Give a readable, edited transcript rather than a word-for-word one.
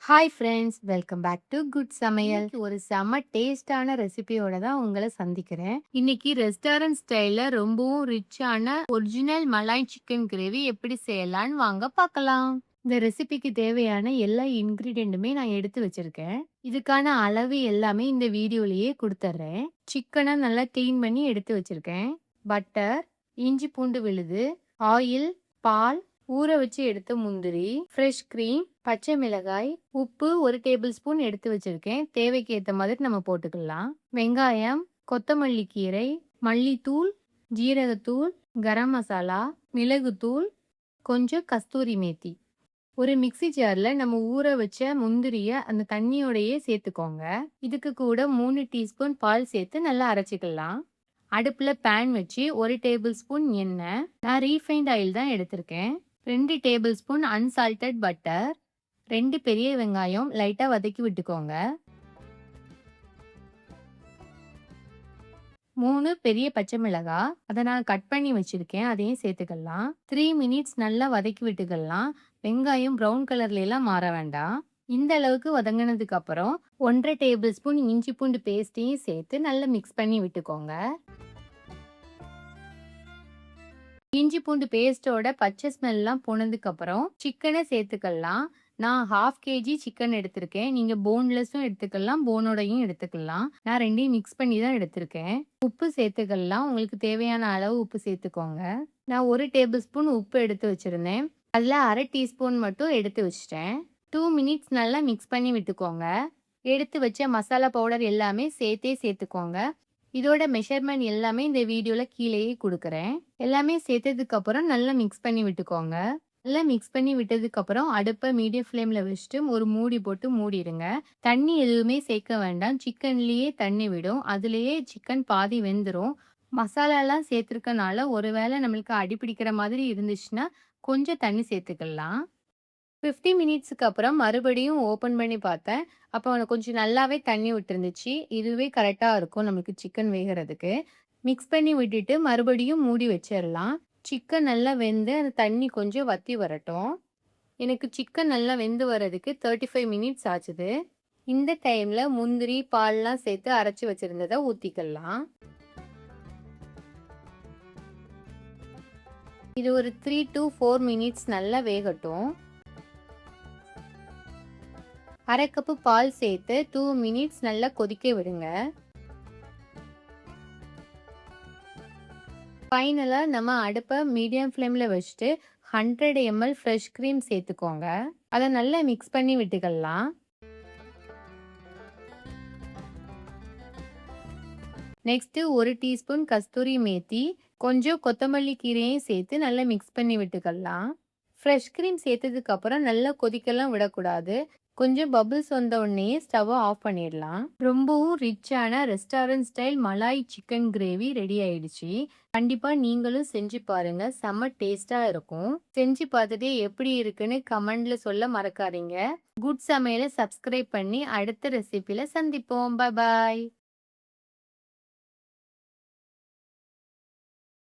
Hi friends, welcome back to good சமையல். இன்னைக்கு ஒரு செம டேஸ்டான ரெசிபியோட தான் உங்களை சந்திக்கிறேன். இன்னைக்கு ரெஸ்டாரண்ட் ஸ்டைல்ல ரொம்பவும் ரிச்சான ஒரிஜினல் மலாய் சிக்கன் கிரேவி எப்படி செய்யலாம்னு வாங்க பார்க்கலாம். இந்த ரெசிபிக்கு தேவையான எல்லா இன்கிரீடியண்ட்டுமே நான் எடுத்து வச்சிருக்கேன். இதுக்கான அளவு எல்லாமே இந்த வீடியோலயே கொடுத்துட்றேன். சிக்கனை நல்லா க்ளீன் பண்ணி எடுத்து வச்சிருக்கேன். பட்டர், இஞ்சி பூண்டு விழுது, ஆயில், பால், ஊற வச்சு எடுத்த முந்திரி, ஃப்ரெஷ் க்ரீம், பச்சை மிளகாய், உப்பு 1 டேபிள் ஸ்பூன் எடுத்து வச்சிருக்கேன். தேவைக்கு ஏற்ற மாதிரி நம்ம போட்டுக்கலாம். வெங்காயம், கொத்தமல்லி கீரை, மல்லித்தூள், ஜீரகத்தூள், கரம் மசாலா, மிளகுத்தூள், கொஞ்சம் கஸ்தூரி மேத்தி. ஒரு மிக்ஸி ஜார்ல நம்ம ஊற வச்ச முந்திரிய அந்த தண்ணியோடையே சேர்த்துக்கோங்க. இதுக்கு கூட 3 டீஸ்பூன் பால் சேர்த்து நல்லா அரைச்சிக்கலாம். அடுப்புல பேன் வச்சு 1 டேபிள் ஸ்பூன் எண்ணெய், நான் ரீஃபைண்ட் ஆயில் தான் எடுத்திருக்கேன். 2 டேபிள் ஸ்பூன் அன்சால்டட் பட்டர், 2 பெரிய வெங்காயம் லைட்டா வதக்கி விட்டுக்கோங்க. 3 பெரிய பச்சை மிளகாய், அதை நான் கட் பண்ணி வச்சிருக்கேன், அதையும் சேர்த்துக்கலாம். 3 மினிட்ஸ் நல்லா வதக்கி விட்டுக்கலாம். வெங்காயம் ப்ரௌன் கலர்ல எல்லாம் மாற வேண்டாம். இந்த அளவுக்கு வதங்கினதுக்கு அப்புறம் 1 டேபிள் ஸ்பூன் இஞ்சி பூண்டு பேஸ்டையும் சேர்த்து நல்லா மிக்ஸ் பண்ணி விட்டுக்கோங்க. இஞ்சி பூண்டு பேஸ்டோட பச்சை ஸ்மெல்லாம் போனதுக்கு அப்புறம் சிக்கனை சேர்த்துக்கலாம். நான் 1/2 kg சிக்கன் எடுத்திருக்கேன். நீங்க போன்லெஸ்ஸும் எடுத்துக்கலாம், போனோடையும் எடுத்துக்கலாம். நான் ரெண்டையும் மிக்ஸ் பண்ணி தான் எடுத்திருக்கேன். உப்பு சேர்த்துக்கலாம். உங்களுக்கு தேவையான அளவு உப்பு சேர்த்துக்கோங்க. நான் 1 டேபிள் ஸ்பூன் உப்பு எடுத்து வச்சிருந்தேன். அதில் 1/2 டீஸ்பூன் மட்டும் எடுத்து வச்சிட்டேன். 2 மினிட்ஸ் நல்லா மிக்ஸ் பண்ணி விட்டுக்கோங்க. எடுத்து வச்ச மசாலா பவுடர் எல்லாமே சேர்த்துக்கோங்க. இதோட மெஷர்மெண்ட் எல்லாமே இந்த வீடியோல கீழேயே கொடுக்குறேன். எல்லாமே சேர்த்ததுக்கு அப்புறம் நல்லா மிக்ஸ் பண்ணி விட்டுக்கோங்க. நல்லா மிக்ஸ் பண்ணி விட்டதுக்கு அப்புறம் அடுப்பை மீடியம் ஃப்ளேம்ல வச்சுட்டு ஒரு மூடி போட்டு மூடிடுங்க. தண்ணி எதுவுமே சேர்க்க வேண்டாம். சிக்கன்லயே தண்ணி விடும். அதுலயே சிக்கன் பாதி வெந்துடும். மசாலாலாம் சேர்த்துருக்கனால ஒருவேளை நம்மளுக்கு அடிப்பிடிக்கிற மாதிரி இருந்துச்சுன்னா கொஞ்சம் தண்ணி சேர்த்துக்கலாம். 50 மினிட்ஸுக்கு அப்புறம் மறுபடியும் ஓப்பன் பண்ணி பார்த்தேன். அப்போ கொஞ்சம் நல்லாவே தண்ணி விட்டுருந்துச்சு. இதுவே கரெக்டாக இருக்கும் நம்மளுக்கு சிக்கன் வேகிறதுக்கு. மிக்ஸ் பண்ணி விட்டுட்டு மறுபடியும் மூடி வச்சிடலாம். சிக்கன் நல்லா வெந்து அந்த தண்ணி கொஞ்சம் வற்றி வரட்டும். எனக்கு சிக்கன் நல்லா வெந்து வர்றதுக்கு 35 மினிட்ஸ் ஆச்சுது. இந்த டைமில் முந்திரி, பால்லாம் சேர்த்து அரைச்சி வச்சுருந்ததை ஊற்றிக்கலாம். இது ஒரு 3 to 4 மினிட்ஸ் நல்லா வேகட்டும். 1/2 கப்பு பால் சேர்த்து 2 மினிட்ஸ் நல்லா கொதிக்க விடுங்க. ஃபைனலாக நம்ம அடுப்பை மீடியம் ஃப்ளேமில் வச்சுட்டு 100 ml ஃப்ரெஷ் க்ரீம் சேர்த்துக்கோங்க. அதை நல்லா மிக்ஸ் பண்ணி விட்டுக்கலாம். நெக்ஸ்ட்டு 1 டீஸ்பூன் கஸ்தூரி மேத்தி, கொஞ்சம் கொத்தமல்லி கீரையும் சேர்த்து நல்லா மிக்ஸ் பண்ணி விட்டுக்கலாம். ஃப்ரெஷ் க்ரீம் சேர்த்ததுக்கு அப்புறம் நல்லா கொதிக்கலாம் விடக்கூடாது. கொஞ்சம் பபிள்ஸ் வந்த உடனே ஸ்டவ்வை ஆஃப் பண்ணிடலாம். ரொம்பவும் ரிச்சான restaurant style malai chicken gravy ready ஆயிடுச்சு. கண்டிப்பா நீங்களும் செஞ்சு பாருங்க. செம்ம டேஸ்டா இருக்கும். செஞ்சு பார்த்துட்டு எப்படி இருக்குன்னு கமெண்ட்ல சொல்ல மறக்காதீங்க. குட் சமையலை சப்ஸ்கிரைப் பண்ணி அடுத்த ரெசிபில சந்திப்போம். பாய் பாய்.